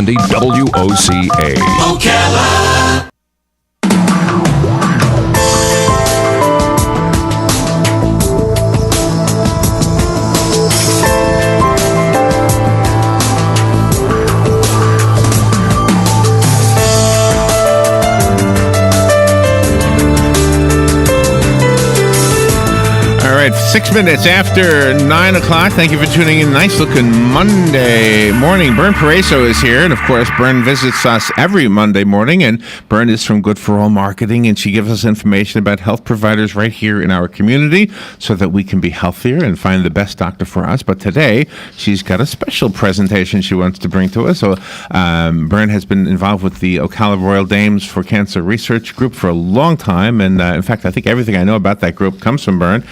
WOCA. Ocala. All right, 6 minutes after 9 o'clock. Thank you for tuning in. Nice looking Monday morning. Bern Pareso is here. And of course, Bern visits us every Monday morning. And Bern is from Good for All Marketing. And she gives us information about health providers right here in our community so that we can be healthier and find the best doctor for us. But today, she's got a special presentation she wants to bring to us. So Bern has been involved with the Ocala Royal Dames for Cancer Research Group for a long time. And in fact, I think everything I know about that group comes from Bern.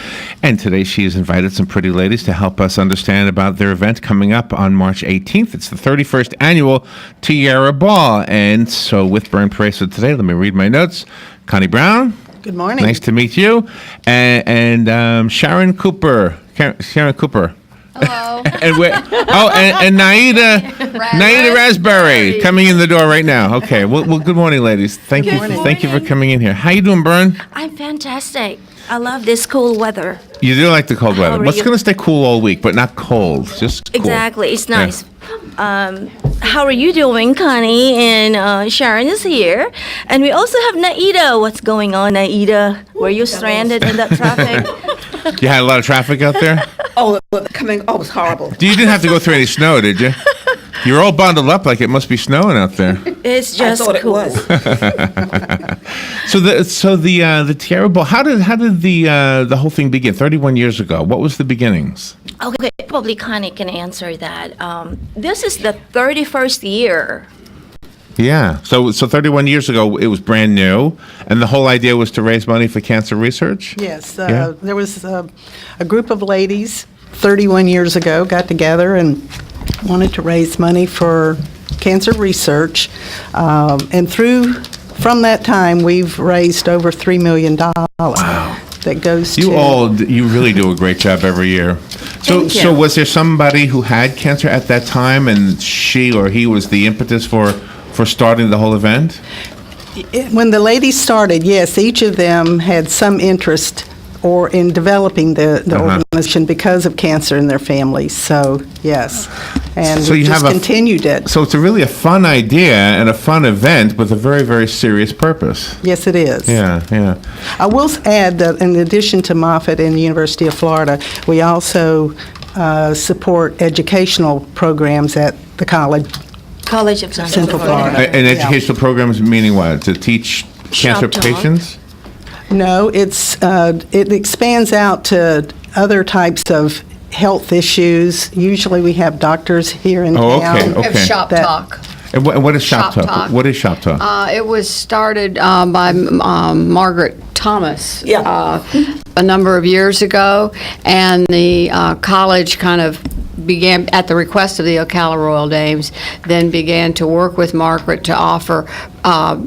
And today she has invited some pretty ladies to help us understand about their event coming up on March 18th. It's the 31st annual Tiara Ball. And so with Bern Pareso today, let me read my notes. Connie Brown. Good morning. Nice to meet you. And Sharon Cooper. Sharon Cooper. Hello. and Naida Raspberry coming in the door right now. Okay. Well, good morning, ladies. Thank you for coming in here. How you doing, Bern? I'm fantastic. I love this cool weather. You do like the cold weather. are What's you? going to stay cool all week, but not cold. Just cool. Exactly. It's Yeah. nice. How are you doing, Connie? And Sharon is here. And we also have Naida. What's going on, Naida? Were you stranded in that traffic? You had a lot of traffic out there? It was horrible. You didn't have to go through any snow, did you? You're all bundled up like it must be snowing out there. It's just I thought cool. it was. So the Tiara Ball. How did the whole thing begin? 31 years ago. What was the beginnings? Okay, probably Connie can answer that. This is the 31st year. Yeah. So 31 years ago, it was brand new, and the whole idea was to raise money for cancer research. Yes, Yeah. there was a group of ladies 31 years ago got together and wanted to raise money for cancer research. And from that time, we've raised over $3 million. Wow. That goes to... You really do a great job every year. Thank you. So was there somebody who had cancer at that time, and she or he was the impetus for starting the whole event? When the ladies started, yes, each of them had some interest or in developing the organization because of cancer in their families. So, yes. And So we you just have continued it. So it's really a fun idea and a fun event with a very, very serious purpose. Yes, it is. Yeah. I will add that in addition to Moffitt and the University of Florida, we also support educational programs at the college. College of Central Florida. And educational programs meaning what? To teach cancer Shop talk. patients? No, it expands out to other types of health issues. Usually we have doctors here in Oh, town. okay. Of Shop that- Talk. And what is Shop Shop Talk? Talk. What is Shop Talk? It was started by Margaret Thomas a number of years ago, and the college kind of began, at the request of the Ocala Royal Dames, then began to work with Margaret to offer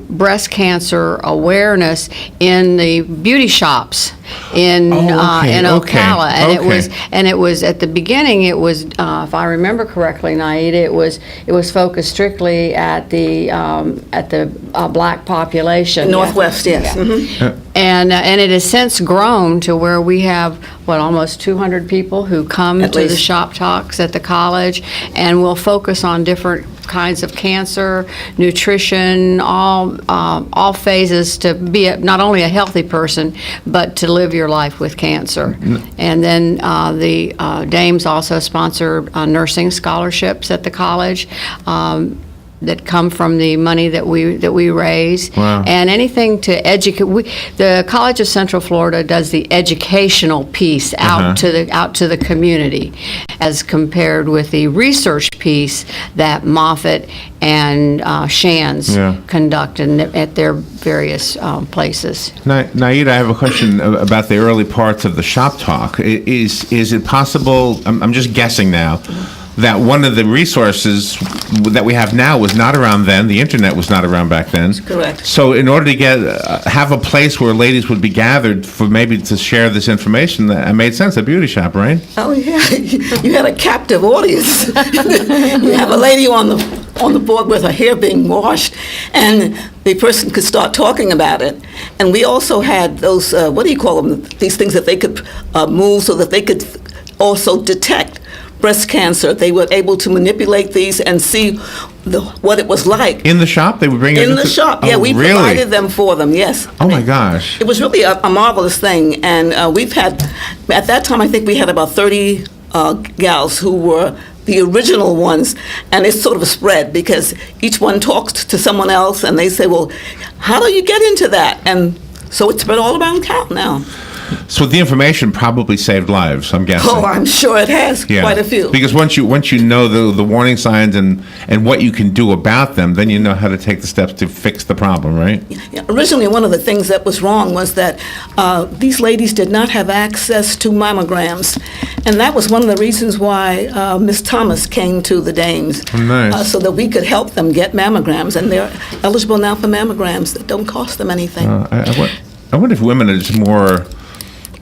breast cancer awareness in the beauty shops in Ocala. And it was at the beginning, it was, if I remember correctly, Naida, it was focused strictly at the black population. Northwest, yes. Mhm. And it has since grown to where we have, almost 200 people who come At to the least. shop talks at the college, and we'll focus on different kinds of cancer, nutrition, all phases to be not only a healthy person, but to live your life with cancer. And then the Dames also sponsor nursing scholarships at the college. That come from the money that we raise. Wow. And anything to educate. The College of Central Florida does the educational piece out to the community, as compared with the research piece that Moffitt and Shands conduct at their various places. Naida, I have a question about the early parts of the Shop Talk. Is it possible, I'm just guessing now, that one of the resources that we have now was not around then. The internet was not around back then. Correct. So in order to have a place where ladies would be gathered for maybe to share this information, that made sense, a beauty shop, right? Oh, yeah. You had a captive audience. You have a lady on the on the board with her hair being washed, and the person could start talking about it. And we also had those, what do you call them, these things that they could move so that they could also detect breast cancer. They were able to manipulate these and see what it was like. In the shop? They would bring it In the shop, yeah. Oh, We really? provided them for them, yes. Oh, my gosh. It was really a marvelous thing. And we've had, at that time, I think we had about 30 gals who were the original ones, and it's sort of a spread because each one talks to someone else and they say, well, how do you get into that? And so it's spread all around town now. So the information probably saved lives, I'm guessing. Oh, I'm sure it has, Yeah. quite a few. Because once you know the warning signs and what you can do about them, then you know how to take the steps to fix the problem, right? Yeah, originally, one of the things that was wrong was that these ladies did not have access to mammograms, and that was one of the reasons why Ms. Thomas came to the Dames, Oh, nice. so that we could help them get mammograms, and they're eligible now for mammograms that don't cost them anything. I wonder if women are just more.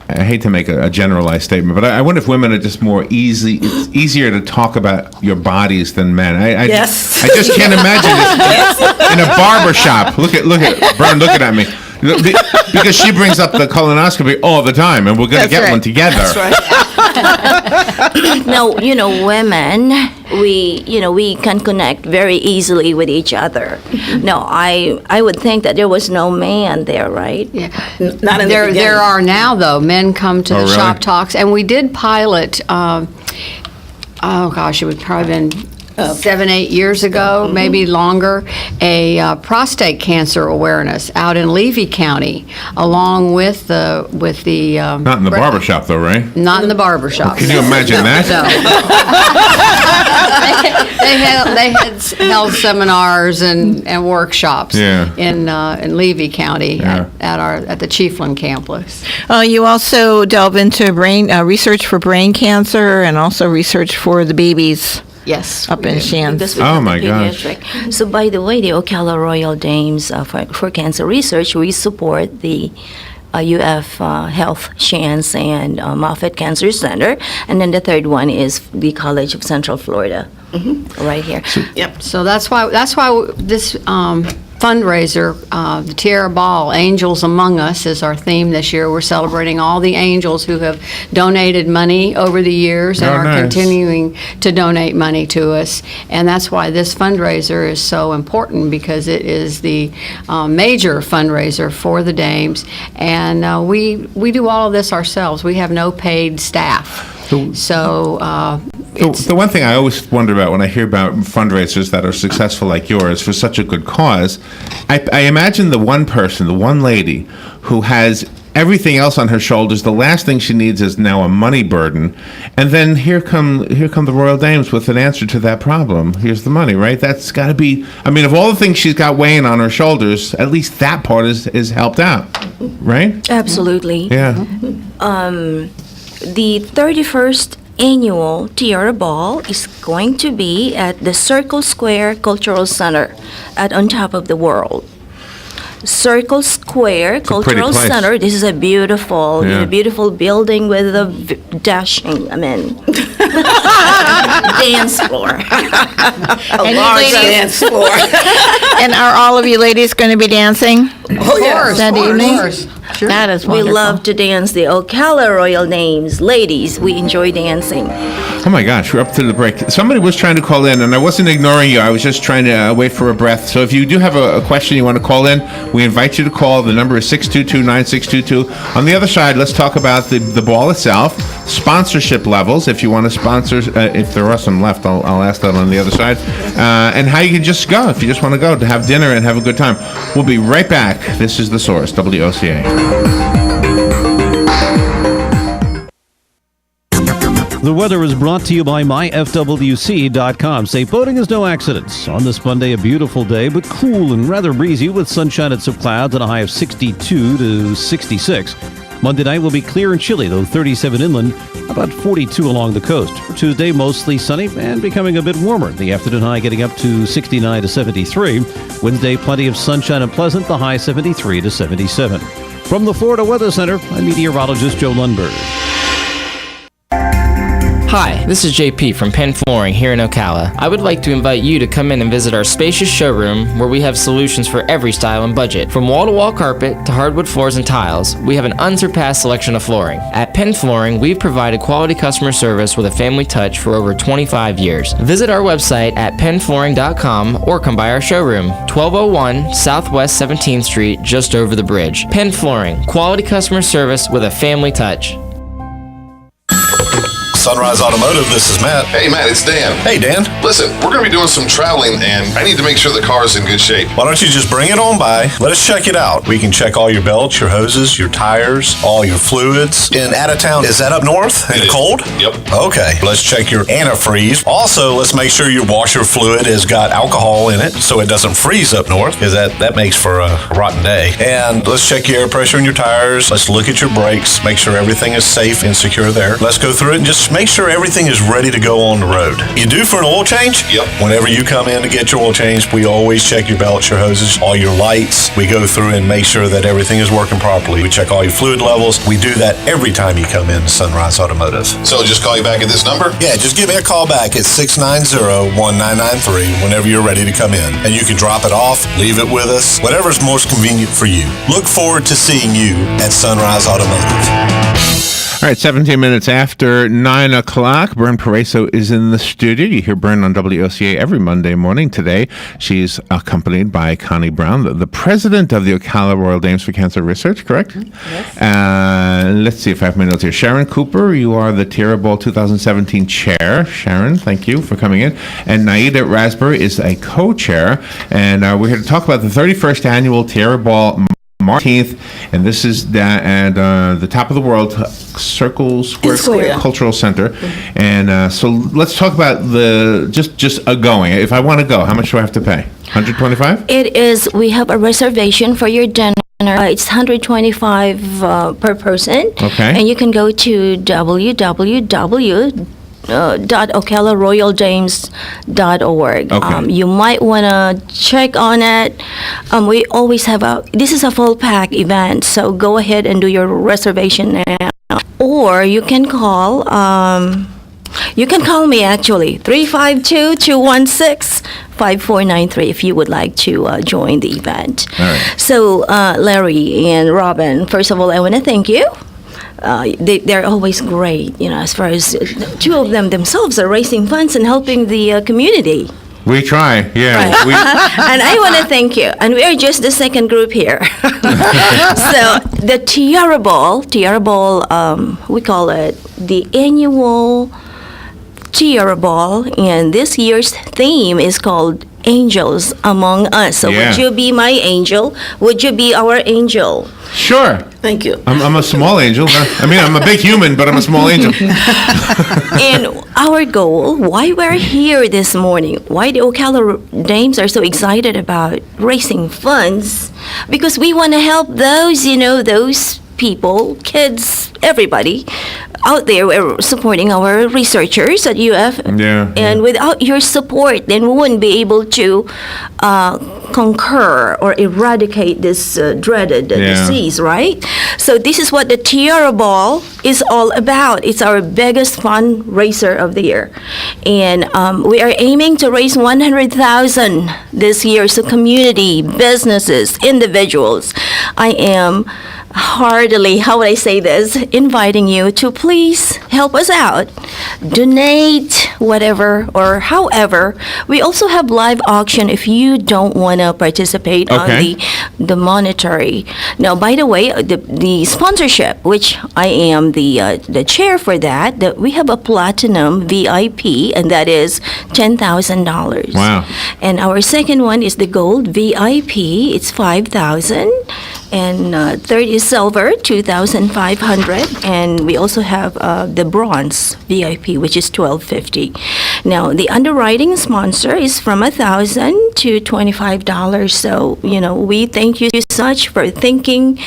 I hate to make a generalized statement, but I wonder if women are just more easy. It's easier to talk about your bodies than men. I Yes. I just can't imagine this in a barber shop. Look at Bern looking at me. Because she brings up the colonoscopy all the time, and we're going to get one together. That's right. No, women, we can connect very easily with each other. No, I would think that there was no man there, right? Yeah. Not in the There beginning. are now, though. Men come to Oh, the really? shop talks, and we did pilot, oh gosh, it would probably been 7-8 years ago, maybe longer, a prostate cancer awareness out in Levy County, along with the Not in the barber shop, though, right? not in the barber shop. Can you imagine that? They had held seminars and workshops Yeah. in Levy County Yeah. at the Chiefland campus. You also delve into brain research for brain cancer and also research for the babies Yes. up in Shands. Because we Oh, have the my gosh. pediatric. So by the way, the Ocala Royal Dames for Cancer Research, we support the UF Health Shands and Moffitt Cancer Center. And then the third one is the College of Central Florida, right here. Yep. So that's why this fundraiser, the Tiara Ball, Angels Among Us, is our theme this year. We're celebrating all the angels who have donated money over the years and Oh, are nice. continuing to donate money to us. And that's why this fundraiser is so important, because it is the major fundraiser for the Dames. And we do all of this ourselves. We have no paid staff. So The one thing I always wonder about when I hear about fundraisers that are successful like yours for such a good cause, I imagine the one person, the one lady who has everything else on her shoulders, the last thing she needs is now a money burden, and then here come the Royal Dames with an answer to that problem. Here's the money, right? That's got to be, I mean, of all the things she's got weighing on her shoulders, at least that part is helped out, right? Absolutely. Yeah. The 31st annual Tiara Ball is going to be at the Circle Square Cultural Center on top of the world. Circle Square a pretty Cultural place. Center. This is a beautiful, Yeah. beautiful building with a dashing, dance floor. A large dance floor. And are all of you ladies going to be dancing Oh, yes. that evening? course. That is We wonderful. love to dance the Ocala Royal Names. Ladies, we enjoy dancing. Oh my gosh, we're up to the break. Somebody was trying to call in, and I wasn't ignoring you. I was just trying to wait for a breath. So if you do have a question you want to call in, we invite you to call. The number is 622-9622. On the other side, let's talk about the ball itself, sponsorship levels, if you want to sponsor, if there are some left, I'll ask that on the other side, and how you can just go, if you just want to go to have dinner and have a good time. We'll be right back. This is The Source, WOCA. The weather is brought to you by myfwc.com. Safe boating is no accidents. On this Monday, a beautiful day, but cool and rather breezy with sunshine and some clouds and a high of 62 to 66. Monday night will be clear and chilly, though 37 inland, about 42 along the coast. For Tuesday, mostly sunny and becoming a bit warmer. The afternoon high getting up to 69 to 73. Wednesday, plenty of sunshine and pleasant, the high 73 to 77. From the Florida Weather Center, I'm meteorologist Joe Lundberg. Hi, this is JP from Penn Flooring here in Ocala. I would like to invite you to come in and visit our spacious showroom where we have solutions for every style and budget. From wall-to-wall carpet to hardwood floors and tiles, we have an unsurpassed selection of flooring. At Penn Flooring, we've provided quality customer service with a family touch for over 25 years. Visit our website at pennflooring.com or come by our showroom, 1201 Southwest 17th Street, just over the bridge. Penn Flooring, quality customer service with a family touch. Sunrise Automotive, this is Matt. Hey, Matt, it's Dan. Hey, Dan. Listen, we're going to be doing some traveling, and I need to make sure the car is in good shape. Why don't you just bring it on by? Let us check it out. We can check all your belts, your hoses, your tires, all your fluids. In out of town, is that up north in the cold? Yep. Okay. Let's check your antifreeze. Also, let's make sure your washer fluid has got alcohol in it so it doesn't freeze up north, because that makes for a rotten day. And let's check your air pressure in your tires. Let's look at your brakes, make sure everything is safe and secure there. Let's go through it and just make sure everything is ready to go on the road. You due for an oil change? Yep. Whenever you come in to get your oil change, we always check your belts, your hoses, all your lights. We go through and make sure that everything is working properly. We check all your fluid levels. We do that every time you come in to Sunrise Automotive. So just call you back at this number? Yeah, just give me a call back at 690-1993 whenever you're ready to come in. And you can drop it off, leave it with us, whatever's most convenient for you. Look forward to seeing you at Sunrise Automotive. All right, 17 minutes after 9 o'clock, Bern Pareso is in the studio. You hear Bern on WOCA every Monday morning. Today, she's accompanied by Connie Brown, the president of the Ocala Royal Dames for Cancer Research, correct? Yes. Let's see if I have my notes here. Sharon Cooper, you are the Tiara Ball 2017 chair. Sharon, thank you for coming in. And Naida Raspberry is a co-chair. And we're here to talk about the 31st annual Tiara Ball March 18th, and this is the top of the world, Circle Square Cultural Center. And so let's talk about the just going. If I want to go, how much do I have to pay? $125? It is. We have a reservation for your dinner. It's $125 per person. Okay. And you can go to www.ocalaroyaldames.org. Okay. You might want to check on it. We always have this is a full pack event, so go ahead and do your reservation now. Or you can call me actually, 352-216-5493 if you would like to join the event. All right. So Larry and Robin, first of all, I want to thank you. They're always great, as far as two of them themselves are raising funds and helping the community. We try, yeah. Right. And I want to thank you. And we are just the second group here. So the Tiara Ball, we call it the annual Tiara Ball, and this year's theme is called Angels Among Us. So Yeah. would you be my angel? Would you be our angel? Sure. Thank you. I'm a small angel. I mean, I'm a big human, but I'm a small angel. And our goal, why we're here this morning, why the Ocala Dames are so excited about raising funds, because we want to help those, those people, kids, everybody out there. We're supporting our researchers at UF. Yeah. And without your support, then we wouldn't be able to conquer or eradicate this dreaded disease, right? So this is what the Tiara Ball is all about. It's our biggest fundraiser of the year. And we are aiming to raise $100,000 this year. So community, businesses, individuals. I am heartily, how would I say this, inviting you to please help us out. Donate, whatever, or however. We also have live auction if you don't want to participate on the monetary. Now, by the way, the sponsorship, which I am the chair for that we have a platinum VIP, and that is $10,000. Wow. And our second one is the gold VIP. It's $5,000. And third is silver, $2,500, and we also have the bronze VIP, which is $1,250. Now, the underwriting sponsor is from $1,000 to $25. So, we thank you so much for thinking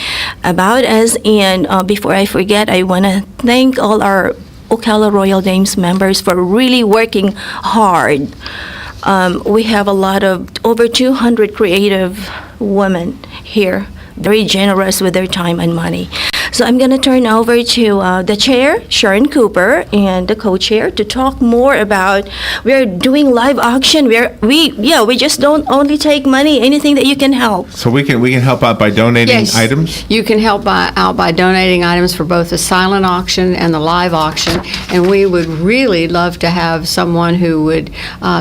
about us. And before I forget, I want to thank all our Ocala Royal Dames members for really working hard. We have a lot of over 200 creative women here, very generous with their time and money. So I'm going to turn over to the chair, Sharon Cooper, and the co-chair to talk more about, we're doing live auction. We just don't only take money, anything that you can help. So we can help out by donating Yes. items? You can help out by donating items for both the silent auction and the live auction, and we would really love to have someone who would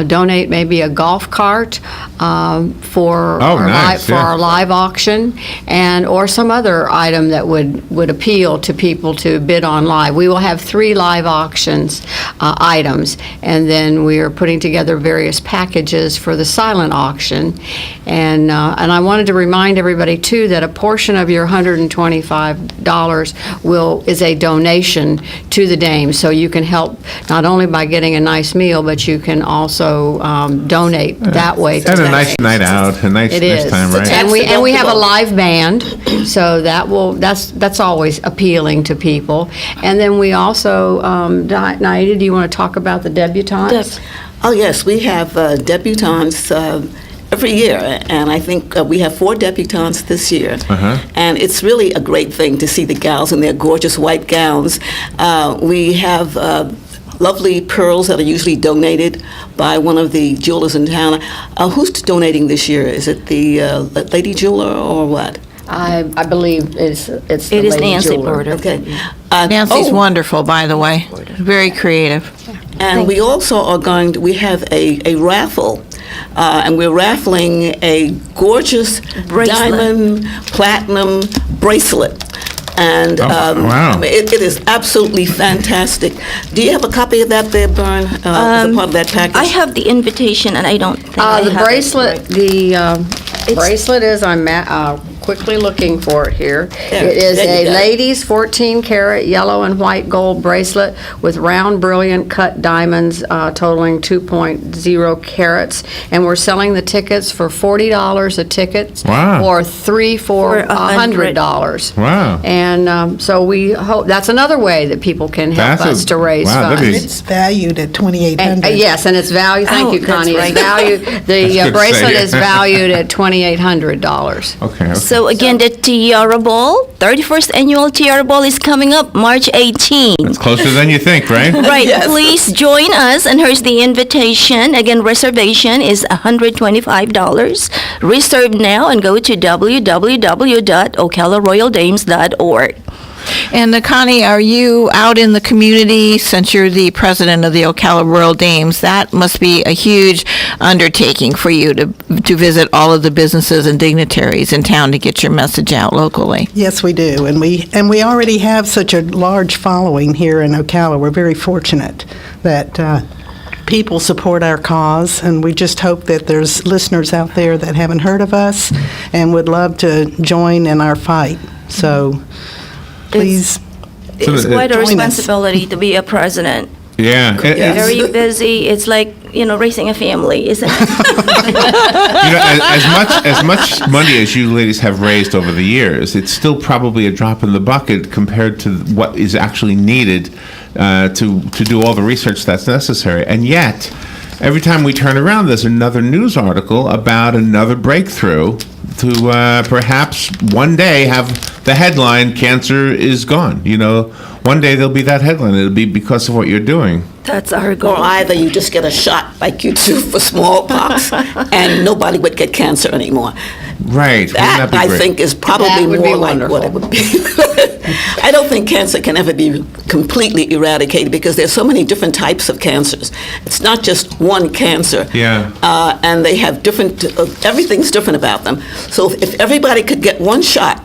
donate maybe a golf cart for our live auction, and or some other item that would appeal to people to bid on live. We will have 3 live auctions items, and then we are putting together various packages for the silent auction. And I wanted to remind everybody too that a portion of your $125 is a donation to the Dames, so you can help not only by getting a nice meal, but you can also donate that way. And a nice night out, a nice time, right? And we have a live band, so that's always appealing to people. And then we also, Naida, do you want to talk about the debutantes? Oh, yes, we have debutantes every year, and I think we have 4 debutantes this year. And it's really a great thing to see the gals in their gorgeous white gowns. We have lovely pearls that are usually donated by one of the jewelers in town. Who's donating this year? Is it the lady jeweler or what? I believe it's the It is lady Nancy jeweler. Porter. Okay. Nancy's wonderful, by the way. Very creative. And we also we have a raffle, and we're raffling a gorgeous diamond platinum bracelet. And wow. It is absolutely fantastic. Do you have a copy of that there, Bern, as a part of that package? I have the invitation, and I don't think I The have it bracelet, right. bracelet is, I'm quickly looking for it here. There, It is there you a go. ladies 14-karat yellow and white gold bracelet with round, brilliant cut diamonds totaling 2.0 carats, and we're selling the tickets for $40 a ticket. Wow. Or 3 for $100. Wow. And so we hope, that's another way that people can help us to raise that'd be- funds. It's valued at $2,800. Yes, and it's valued, thank you, that's Connie, right. it's valued, That's the good to bracelet say. is valued at $2,800. Okay. So again, the Tiara Ball, 31st annual Tiara Ball is coming up March 18. It's closer than you think, right? Right, please join us, and here's the invitation. Again, reservation is $125. Reserve now and go to www.ocalaroyaldames.org. And Connie, are you out in the community since you're the president of the Ocala Royal Dames? That must be a huge undertaking for you to visit all of the businesses and dignitaries in town to get your message out locally. Yes, we do, and we already have such a large following here in Ocala. We're very fortunate that people support our cause, and we just hope that there's listeners out there that haven't heard of us and would love to join in our fight. So please. It's quite a join us. responsibility to be a president. Yeah. Very busy. It's like, raising a family, isn't it? As much money as you ladies have raised over the years, it's still probably a drop in the bucket compared to what is actually needed to do all the research that's necessary. And yet, every time we turn around, there's another news article about another breakthrough to perhaps one day have the headline, "Cancer is gone." One day there'll be that headline. It'll be because of what you're doing. That's our Or goal. either you just get a shot like you do for smallpox, and nobody would get cancer anymore. Right. Wouldn't That, be I great? think, is probably That would be more like what it would be. I don't think cancer can ever be completely eradicated because there's so many different types of cancers. It's not just one cancer. Yeah. And they have different, everything's different about them. So if everybody could get one shot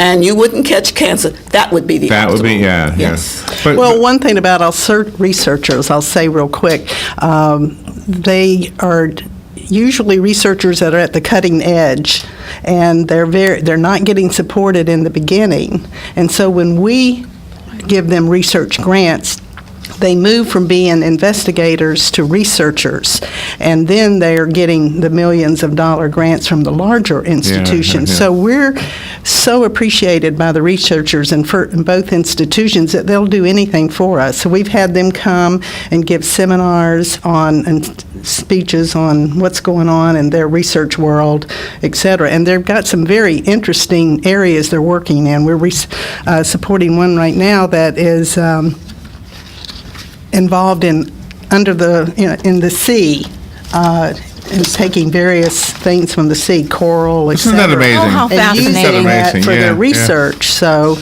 and you wouldn't catch cancer, that would be the That would be, optimal. yeah. Yes. But, Well, one thing about our researchers, I'll say real quick, they are usually researchers that are at the cutting edge, and they're not getting supported in the beginning. And so when we give them research grants, they move from being investigators to researchers, and then they're getting the millions of dollar grants from the larger institutions. Yeah. So we're so appreciated by the researchers in both institutions that they'll do anything for us. So we've had them come and give seminars and speeches on what's going on in their research world, et cetera. And they've got some very interesting areas they're working in. We're supporting one right now that is involved in in the sea, and taking various things from the sea, coral, Isn't etc. that amazing? Oh, how And using fascinating. that for Yeah, their yeah. research. So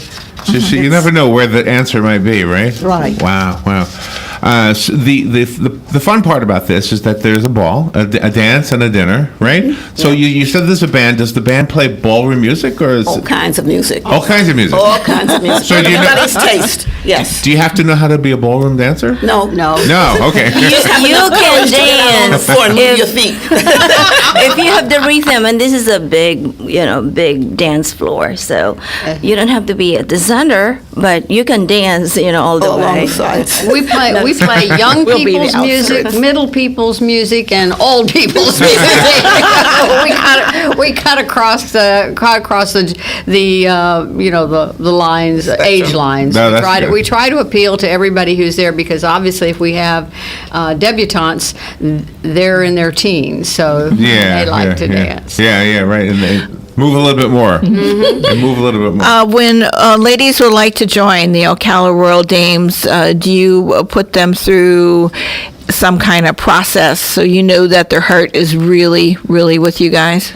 You never know where the answer might be, right? Right. Wow. So the fun part about this is that there's a ball, a dance, and a dinner, right? So you said there's a band. Does the band play ballroom music, or is All it kinds of music. all kinds of music? All kinds of music. So do you know- Everybody's taste. Yes. Do you have to know how to be a ballroom dancer? No. No. No. Okay. You can On the dance floor and move your if, feet. if you have the rhythm, and this is a big dance floor, so you don't have to be at the center, but you can dance, all the Along way. the sides. We play young We'll be the people's music, outskirts. middle people's music, and old people's music. we cut across the lines, age lines. No, that's good. We try to appeal to everybody who's there, because obviously if we have debutantes, they're in their teens, so Yeah. they like to dance. Yeah. Right. And they move a little bit more. They move a little bit more. When ladies would like to join the Ocala Royal Dames, do you put them through some kind of process so you know that their heart is really, really with you guys?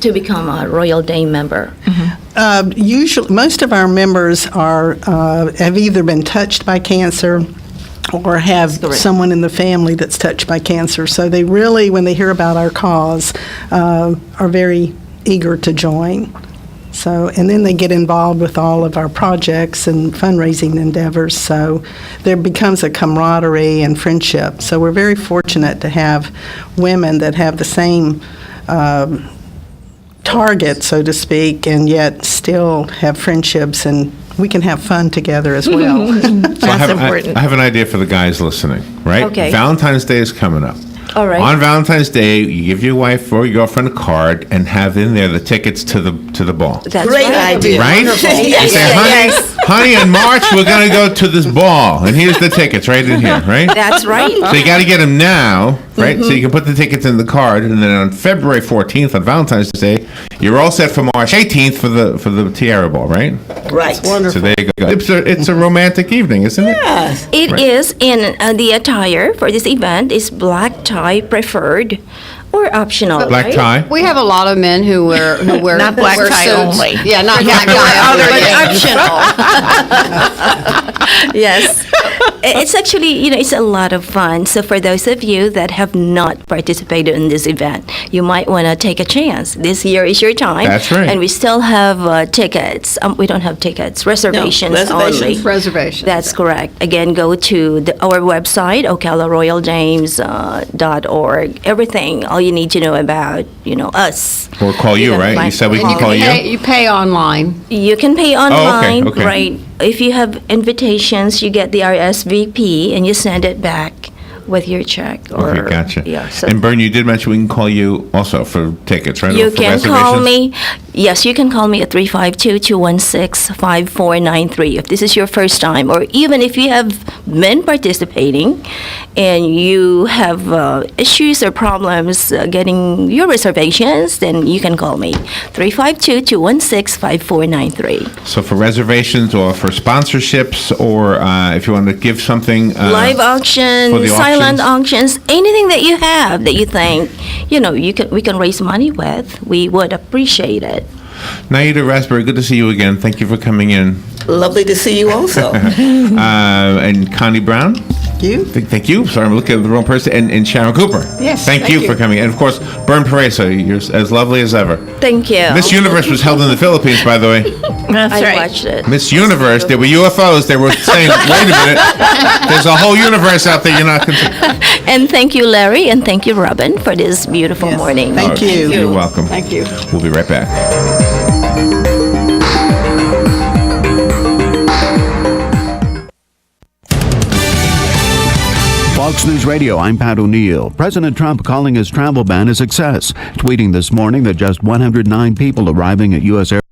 To become a Royal Dame member. usually, most of our members have either been touched by cancer or have Correct. someone in the family that's touched by cancer. So they really, when they hear about our cause, are very eager to join. So, and then they get involved with all of our projects and fundraising endeavors. So there becomes a camaraderie and friendship. So we're very fortunate to have women that have the same target, so to speak, and yet still have friendships, and we can have fun together as well. So I have an idea for the guys listening, right? Okay. Valentine's Day is coming up. All right. On Valentine's Day, you give your wife or your girlfriend a card and have in there the tickets to the ball. That's Great right. idea. Right? Yes, You say, yes, honey, in March we're going to go to this ball, and here's the tickets right in here, right? That's right. So you got to get them now, right? So you can put the tickets in the card, and then on February 14th, on Valentine's Day, you're all set for March 18th for the Tiara ball, right? Right. So there you go. It's a romantic evening, isn't it? Yes. It Right. is in the attire for this event is black tie preferred or optional. Black right? tie. We have a lot of men who wear Not black wear tie suits. only. Yeah, not black tie other only. things. Yes. It's actually, it's a lot of fun. So for those of you that have not participated in this event, you might want to take a chance. This year is your time. That's right. And we still have tickets. We don't have tickets, reservations, reservations. only. Reservations. That's correct. Again, go to our website, ocalaroyaldames.org. Everything, all you need to know about, us. Or call you, can right? find- You said we And can call you? You pay online. You can pay online, okay. right? If you have invitations, you get the RSVP and you send it back with your check. Okay, gotcha. Yeah, so And Bern, you did mention we can call you also for tickets, right? Or you for can call reservations? me. Yes, you can call me at 352-216-5493 if this is your first time, or even if you have been participating and you have issues or problems getting your reservations, then you can call me 352-216-5493. So for reservations or for sponsorships, or if you want to give something. Live auctions, for the silent auctions, anything that you have that you think, we can raise money with, we would appreciate it. Naida Raspberry, good to see you again. Thank you for coming in. Lovely to see you also. And Connie Brown. You? Thank you. Sorry, I'm looking at the wrong person. And Sharon Cooper. Yes, Thank thank you you. for coming. And of course, Bern Pareso, you're as lovely as ever. Thank you. Miss Universe was held in the Philippines, by the way. That's I right. watched it. Miss Universe, there were UFOs. They were saying, wait a minute, there's a whole universe out there you're not considering. And thank you, Larry, and thank you, Robin, for this beautiful Yes, morning. thank you. You're welcome. Thank you. We'll be right back. Fox News Radio, I'm Pat O'Neill. President Trump calling his travel ban a success, tweeting this morning that just 109 people arriving at U.S.